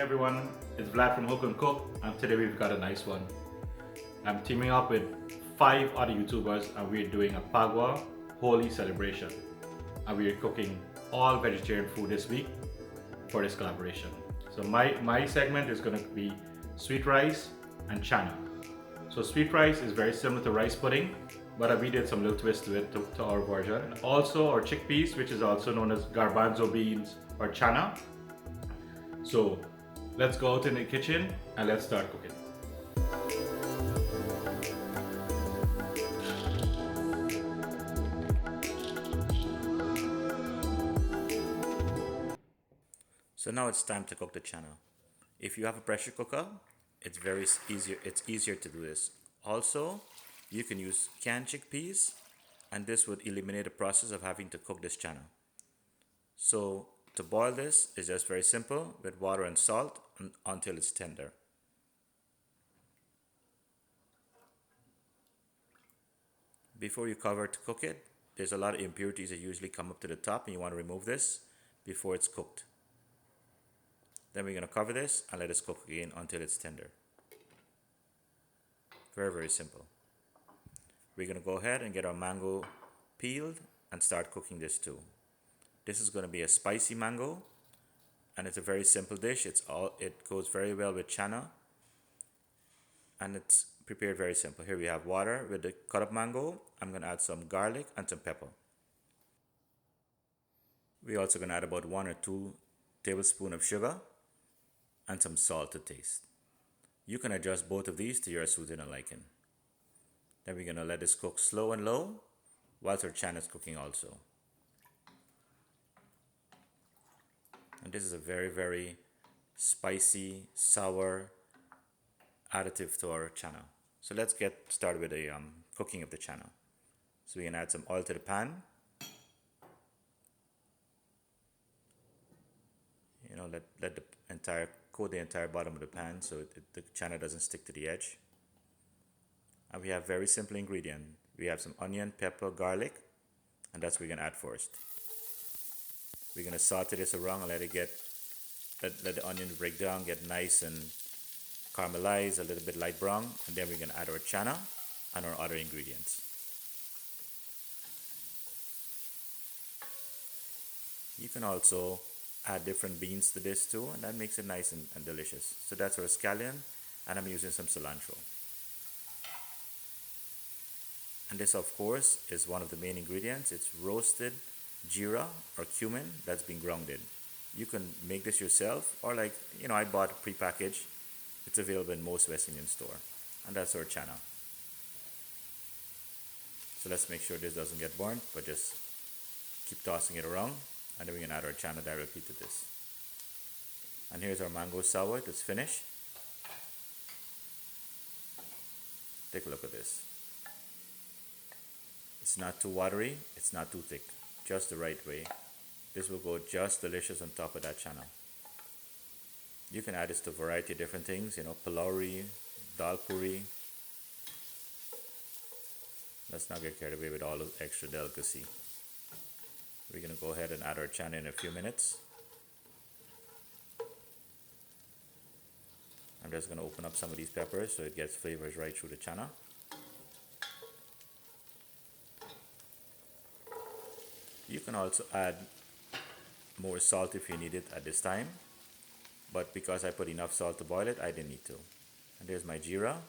everyone, it's Vlad from Hook and Cook, and today we've got a nice one. I'm teaming up with 5 other YouTubers and we're doing a Phagwah holy celebration. And we're cooking all vegetarian food this week for this collaboration. So my segment is going to be sweet rice and channa. So sweet rice is very similar to rice pudding, but we did some little twist to it to our version. And also our chickpeas, which is also known as garbanzo beans or channa. So let's go out in the kitchen and let's start cooking. So now it's time to cook the channa. If you have a pressure cooker, it's easier to do this. Also, you can use canned chickpeas and this would eliminate the process of having to cook this channa. So to boil this is just very simple with water and salt until it's tender. Before you cover to cook it, there's a lot of impurities that usually come up to the top and you want to remove this before it's cooked. Then we're going to cover this and let this cook again until it's tender. Very, very simple. We're going to go ahead and get our mango peeled and start cooking this too. This is going to be a spicy mango and it's a very simple dish. It goes very well with channa and it's prepared very simple. Here we have water with the cut up mango. I'm going to add some garlic and some pepper. We're also going to add about 1 or 2 tablespoons of sugar and some salt to taste. You can adjust both of these to your soothing and liking. Then we're going to let this cook slow and low whilst our channa is cooking also. And this is a very, very spicy, sour additive to our channa. So let's get started with the cooking of the channa. So we can add some oil to the pan. You know, let coat the entire bottom of the pan so the channa doesn't stick to the edge. And we have very simple ingredient. We have some onion, pepper, garlic, and that's what we're gonna add first. We're gonna saute this around and let the onion break down, get nice and caramelized, a little bit light brown, and then we're gonna add our channa and our other ingredients. You can also add different beans to this too, and that makes it nice and delicious. So that's our scallion, and I'm using some cilantro. And this, of course, is one of the main ingredients. It's roasted Geera or cumin that's been grounded. You can make this yourself, or I bought a pre-packaged. It's available in most West Indian store. And that's our channa. So let's make sure this doesn't get burnt, but just keep tossing it around. And then we can add our channa directly to this. And here's our mango sour. It's finished. Take a look at this. It's not too watery. It's not too thick. Just the right way. This will go just delicious on top of that channa. You can add this to a variety of different things. Palauri, dal puri. Let's not get carried away with all the extra delicacy. We're going to go ahead and add our channa in a few minutes. I'm just going to open up some of these peppers so it gets flavors right through the channa. You can also add more salt if you need it at this time. But because I put enough salt to boil it, I didn't need to. And there's my Geera.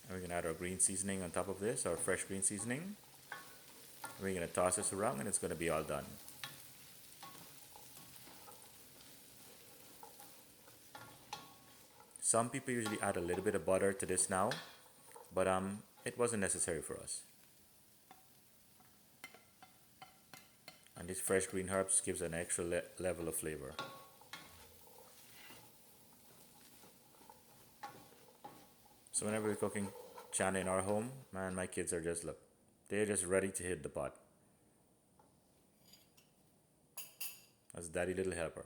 And we're going to add our green seasoning on top of this, our fresh green seasoning. We're going to toss this around and it's going to be all done. Some people usually add a little bit of butter to this now, but it wasn't necessary for us. And these fresh green herbs gives an extra level of flavor. So whenever we're cooking channa in our home, man, my kids are they're just ready to hit the pot. That's daddy little helper.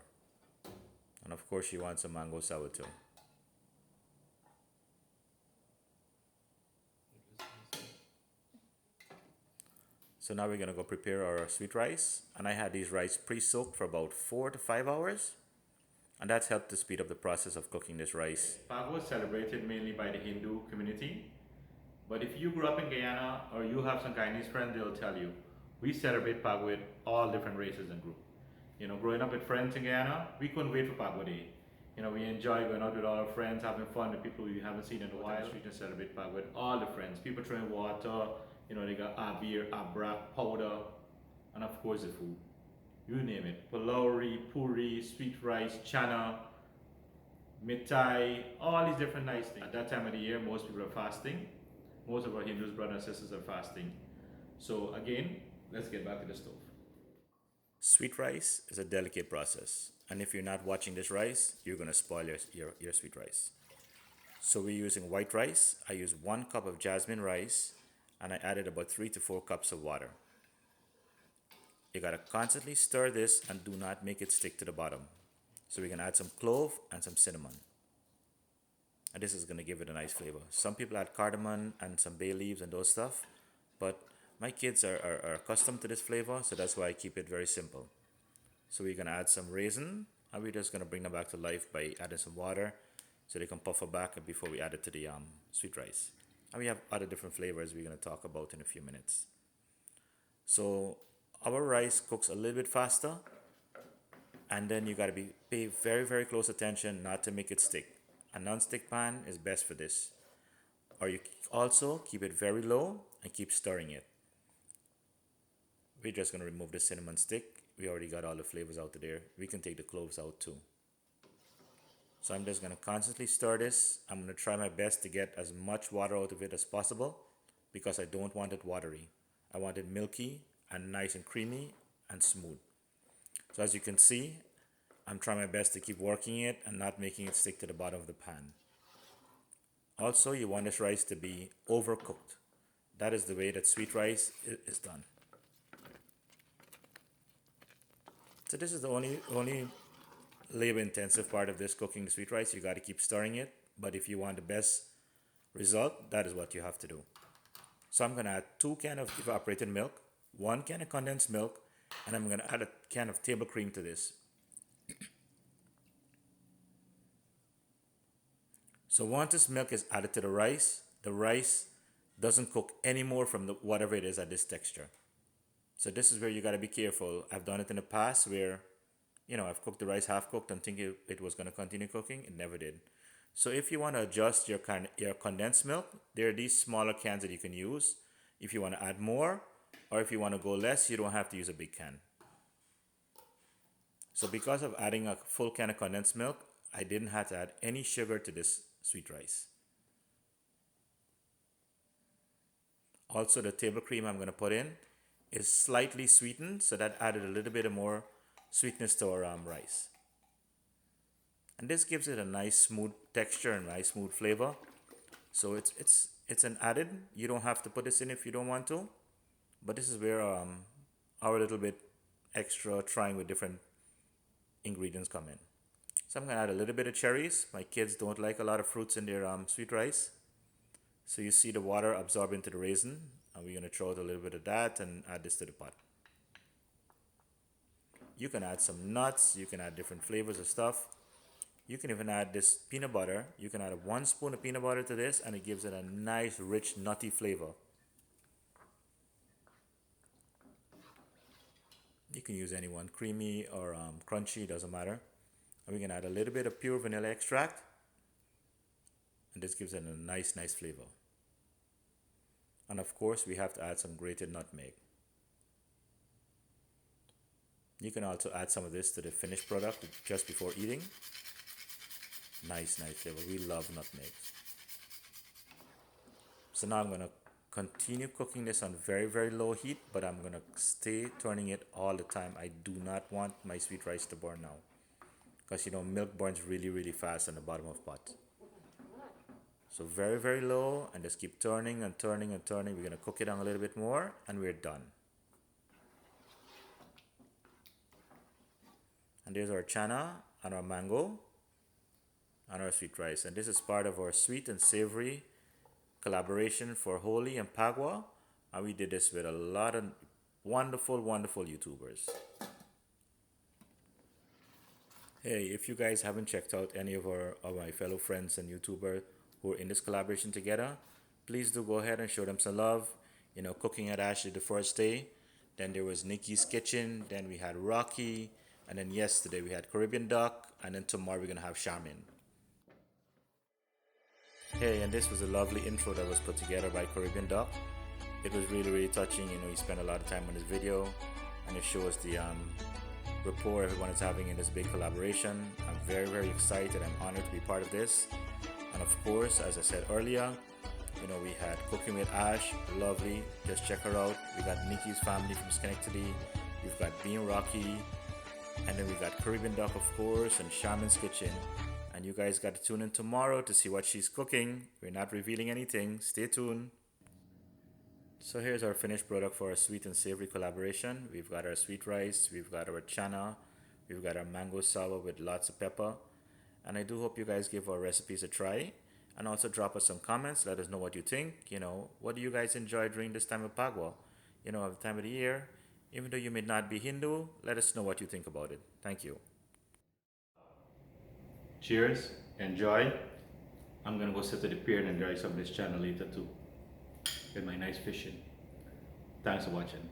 And of course she wants some mango sour too. So now we're gonna go prepare our sweet rice. And I had these rice pre-soaked for about 4 to 5 hours. And that's helped to speed up the process of cooking this rice. Phagwah is celebrated mainly by the Hindu community. But if you grew up in Guyana or you have some Guyanese friends, they'll tell you we celebrate Phagwah with all different races and groups. Growing up with friends in Guyana, we couldn't wait for Phagwah Day. We enjoy going out with all our friends, having fun with people we haven't seen in a while. We can celebrate Phagwah with all the friends. People throwing water, they got beer, abrak, powder, and of course the food. You name it. Palauri, puri, sweet rice, chana, mitai, all these different nice things. At that time of the year, most people are fasting. Most of our Hindus, brothers and sisters, are fasting. So again, let's get back to the stove. Sweet rice is a delicate process. And if you're not watching this rice, you're gonna spoil your sweet rice. So we're using white rice. I use 1 cup of jasmine rice and I added about 3 to 4 cups of water. You gotta constantly stir this and do not make it stick to the bottom. So we're gonna add some clove and some cinnamon. And this is gonna give it a nice flavor. Some people add cardamom and some bay leaves and those stuff, but my kids are accustomed to this flavor, so that's why I keep it very simple. So we're gonna add some raisin, and we're just gonna bring them back to life by adding some water so they can puff up back before we add it to the sweet rice. And we have other different flavors we're gonna talk about in a few minutes. So our rice cooks a little bit faster, and then you gotta pay very, very close attention not to make it stick. A non-stick pan is best for this. Or you also keep it very low and keep stirring it. We're just gonna remove the cinnamon stick. We already got all the flavors out of there. We can take the cloves out too. So I'm just gonna constantly stir this. I'm gonna try my best to get as much water out of it as possible because I don't want it watery. I want it milky and nice and creamy and smooth. So as you can see, I'm trying my best to keep working it and not making it stick to the bottom of the pan. Also, you want this rice to be overcooked. That is the way that sweet rice is done. So this is the only labor intensive part of this cooking the sweet rice. You got to keep stirring it, but if you want the best result, that is what you have to do. So I'm gonna add 2 cans of evaporated milk, 1 can of condensed milk, and I'm gonna add a can of table cream to this. So once this milk is added to the rice doesn't cook anymore from whatever it is at this texture. So this is where you got to be careful. I've done it in the past where, I've cooked the rice half cooked and thinking it was going to continue cooking. It never did. So if you want to adjust your condensed milk, there are these smaller cans that you can use. If you want to add more, or if you want to go less, you don't have to use a big can. So because of adding a full can of condensed milk, I didn't have to add any sugar to this sweet rice. Also, the table cream I'm going to put in is slightly sweetened, so that added a little bit of more sweetness to our rice. And this gives it a nice smooth texture and nice smooth flavor. So it's an added. You don't have to put this in if you don't want to, but this is where our little bit extra trying with different ingredients come in. So I'm gonna add a little bit of cherries. My kids don't like a lot of fruits in their sweet rice. So you see the water absorb into the raisin, and we're gonna throw out a little bit of that and add this to the pot. You can add some nuts, you can add different flavors of stuff. You can even add this peanut butter. You can add 1 spoon of peanut butter to this, and it gives it a nice, rich, nutty flavor. You can use any one, creamy or crunchy, doesn't matter. And we can add a little bit of pure vanilla extract, and this gives it a nice, nice flavor. And of course, we have to add some grated nutmeg. You can also add some of this to the finished product just before eating. Nice, nice flavor. We love nutmeg. So now I'm going to continue cooking this on very, very low heat, but I'm going to stay turning it all the time. I do not want my sweet rice to burn now, because milk burns really, really fast on the bottom of pot. So very, very low, and just keep turning and turning and turning. We're going to cook it on a little bit more, and we're done. And there's our channa and our mango and our sweet rice. And this is part of our sweet and savory collaboration for Holi and Phagwah. And we did this with a lot of wonderful, wonderful YouTubers. Hey, if you guys haven't checked out any of my fellow friends and YouTubers who are in this collaboration together, please do go ahead and show them some love. You know, Cooking at Ashley the first day, then there was Nikki's Kitchen, then we had Rocky, and then yesterday we had Caribbean Duck, and then tomorrow we're gonna have Charmin. Hey, and this was a lovely intro that was put together by Caribbean Duck. It was really, really touching. You know, he spent a lot of time on this video, and it shows the rapport everyone is having in this big collaboration. I'm very, very excited. I'm honored to be part of this. And of course, as I said earlier, you know, we had Cooking with Ash, lovely. Just check her out. We got Nikki's family from Schenectady. We've got Bean Rocky, and then we got Caribbean Duck, of course, and Shaman's Kitchen. And you guys got to tune in tomorrow to see what she's cooking. We're not revealing anything. Stay tuned. So here's our finished product for our sweet and savory collaboration. We've got our sweet rice, we've got our chana, we've got our mango sour with lots of pepper. And I do hope you guys give our recipes a try. And also drop us some comments, let us know what you think. You know, what do you guys enjoy during this time of Phagwah? You know, at the time of the year. Even though you may not be Hindu, let us know what you think about it. Thank you. Cheers, enjoy. I'm gonna go sit at the pier and enjoy some of this channel later too with my nice fishing. Thanks for watching.